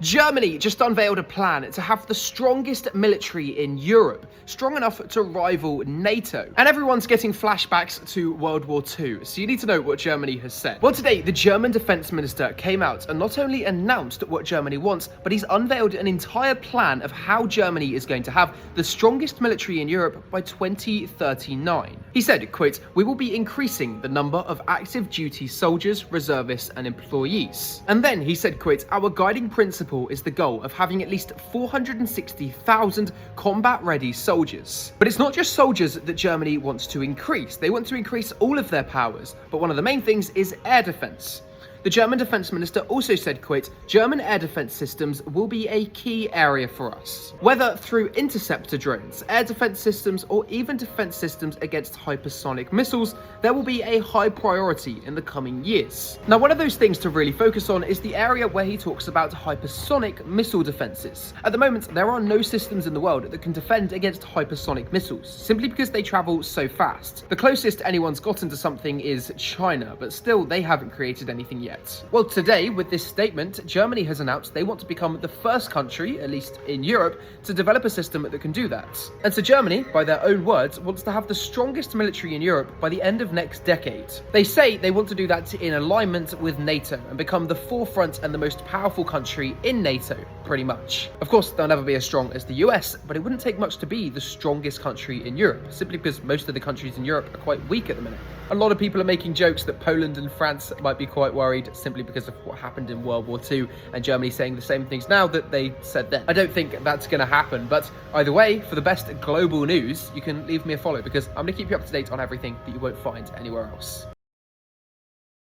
Germany just unveiled a plan to have the strongest military in Europe, strong enough to rival NATO. And everyone's getting flashbacks to World War II, so you need to know what Germany has said. Well, today, the German defense minister came out and not only announced what Germany wants, but he's unveiled an entire plan of how Germany is going to have the strongest military in Europe by 2039. He said, quote, "We will be increasing the number of active duty soldiers, reservists, and employees." And then he said, quote, "Our guiding principle is the goal of having at least 460,000 combat-ready soldiers." But it's not just soldiers that Germany wants to increase. They want to increase all of their powers, but one of the main things is air defense. The German defense minister also said, quote, "German air defense systems will be a key area for us. Whether through interceptor drones, air defense systems, or even defense systems against hypersonic missiles, there will be a high priority in the coming years." Now, one of those things to really focus on is the area where he talks about hypersonic missile defenses. At the moment, there are no systems in the world that can defend against hypersonic missiles, simply because they travel so fast. The closest anyone's gotten to something is China, but still, they haven't created anything yet. Well, today, with this statement, Germany has announced they want to become the first country, at least in Europe, to develop a system that can do that. And so Germany, by their own words, wants to have the strongest military in Europe by the end of next decade. They say they want to do that in alignment with NATO and become the forefront and the most powerful country in NATO, pretty much. Of course, they'll never be as strong as the US, but it wouldn't take much to be the strongest country in Europe, simply because most of the countries in Europe are quite weak at the minute. A lot of people are making jokes that Poland and France might be quite worried simply because of what happened in World War II, and Germany saying the same things now that they said then. I don't think that's going to happen, but either way, for the best global news, you can leave me a follow because I'm going to keep you up to date on everything that you won't find anywhere else.